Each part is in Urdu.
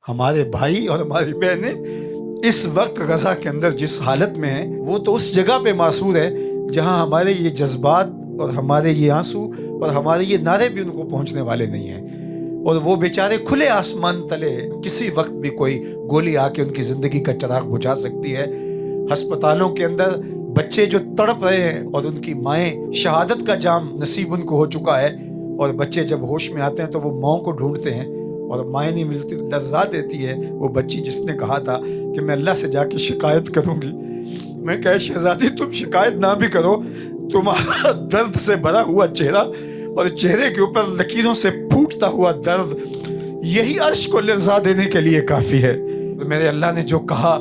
ہمارے بھائی اور ہماری بہنیں اس وقت غزہ کے اندر جس حالت میں ہیں وہ تو اس جگہ پہ معصور ہے جہاں ہمارے یہ جذبات اور ہمارے یہ آنسو اور ہمارے یہ نعرے بھی ان کو پہنچنے والے نہیں ہیں، اور وہ بیچارے کھلے آسمان تلے کسی وقت بھی کوئی گولی آ کے ان کی زندگی کا چراغ بجھا سکتی ہے۔ ہسپتالوں کے اندر بچے جو تڑپ رہے ہیں اور ان کی مائیں شہادت کا جام نصیب ان کو ہو چکا ہے، اور بچے جب ہوش میں آتے ہیں تو وہ ماں کو ڈھونڈتے ہیں اور مائیں نہیں ملتی، لرزا دیتی ہے وہ بچی جس نے کہا تھا کہ میں اللہ سے جا کے شکایت کروں گی۔ میں کہا شہزادی تم شکایت نہ بھی کرو، تمہارا درد سے بھرا ہوا چہرہ اور چہرے کے اوپر لکیروں سے پھوٹتا ہوا درد یہی عرش کو لرزا دینے کے لیے کافی ہے۔ میرے اللہ نے جو کہا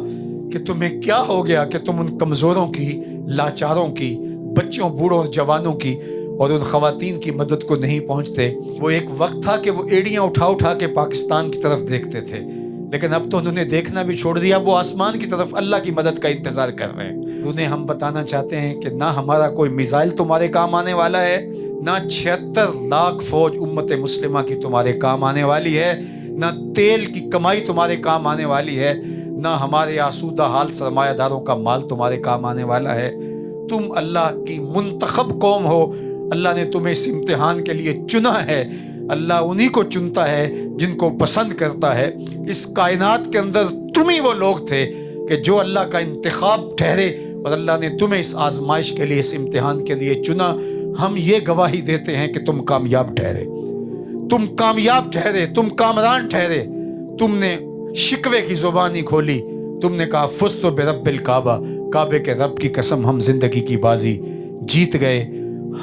کہ تمہیں کیا ہو گیا کہ تم ان کمزوروں کی، لاچاروں کی، بچوں، بوڑھوں اور جوانوں کی اور ان خواتین کی مدد کو نہیں پہنچتے۔ وہ ایک وقت تھا کہ وہ ایڑیاں اٹھا اٹھا کے پاکستان کی طرف دیکھتے تھے، لیکن اب تو انہوں نے دیکھنا بھی چھوڑ دیا، وہ آسمان کی طرف اللہ کی مدد کا انتظار کر رہے ہیں۔ انہیں ہم بتانا چاہتے ہیں کہ نہ ہمارا کوئی میزائل تمہارے کام آنے والا ہے، نہ 76 لاکھ فوج امت مسلمہ کی تمہارے کام آنے والی ہے، نہ تیل کی کمائی تمہارے کام آنے والی ہے، نہ ہمارے آسودہ حال سرمایہ داروں کا مال تمہارے کام آنے والا ہے۔ تم اللہ کی منتخب قوم ہو، اللہ نے تمہیں اس امتحان کے لیے چنا ہے۔ اللہ انہی کو چنتا ہے جن کو پسند کرتا ہے۔ اس کائنات کے اندر تم ہی وہ لوگ تھے کہ جو اللہ کا انتخاب ٹھہرے، اور اللہ نے تمہیں اس آزمائش کے لیے، اس امتحان کے لیے چنا۔ ہم یہ گواہی دیتے ہیں کہ تم کامیاب ٹھہرے، تم کامیاب ٹھہرے، تم کامران ٹھہرے۔ تم نے شکوے کی زبان ہی کھولی، تم نے کہا فزت برب الکعبہ، کعبے کے رب کی قسم ہم زندگی کی بازی جیت گئے۔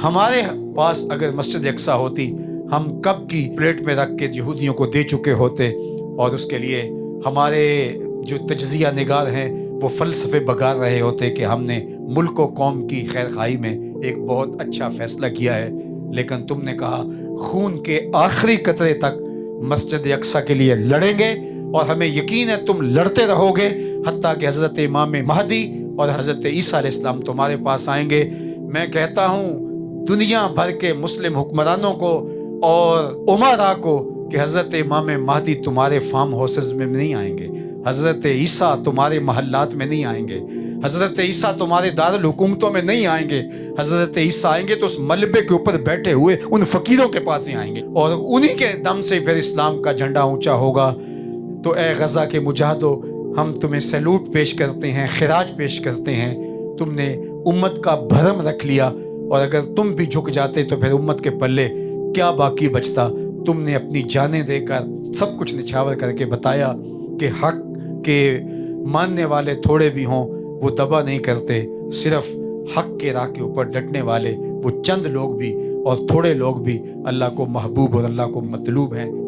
ہمارے پاس اگر مسجد اقصیٰ ہوتی، ہم کب کی پلیٹ میں رکھ کے یہودیوں کو دے چکے ہوتے، اور اس کے لیے ہمارے جو تجزیہ نگار ہیں وہ فلسفے بگار رہے ہوتے کہ ہم نے ملک و قوم کی خیر خواہی میں ایک بہت اچھا فیصلہ کیا ہے۔ لیکن تم نے کہا خون کے آخری قطرے تک مسجد اقصیٰ کے لیے لڑیں گے، اور ہمیں یقین ہے تم لڑتے رہو گے حتیٰ کہ حضرت امام مہدی اور حضرت عیسیٰ علیہ السلام تمہارے پاس آئیں گے۔ میں کہتا ہوں دنیا بھر کے مسلم حکمرانوں کو اور امراء کو کہ حضرت امام مہدی تمہارے فارم ہاؤسز میں نہیں آئیں گے، حضرت عیسیٰ تمہارے محلات میں نہیں آئیں گے، حضرت عیسیٰ تمہارے دارالحکومتوں میں نہیں آئیں گے۔ حضرت عیسیٰ آئیں گے تو اس ملبے کے اوپر بیٹھے ہوئے ان فقیروں کے پاس ہی آئیں گے، اور انہی کے دم سے پھر اسلام کا جھنڈا اونچا ہوگا۔ تو اے غزہ کے مجاہدو، ہم تمہیں سیلوٹ پیش کرتے ہیں، خراج پیش کرتے ہیں۔ تم نے امت کا بھرم رکھ لیا، اور اگر تم بھی جھک جاتے تو پھر امت کے پلے کیا باقی بچتا۔ تم نے اپنی جانیں دے کر سب کچھ نچھاور کر کے بتایا کہ حق کے ماننے والے تھوڑے بھی ہوں وہ دبا نہیں کرتے، صرف حق کے راہ کے اوپر ڈٹنے والے وہ چند لوگ بھی اور تھوڑے لوگ بھی اللہ کو محبوب اور اللہ کو مطلوب ہیں۔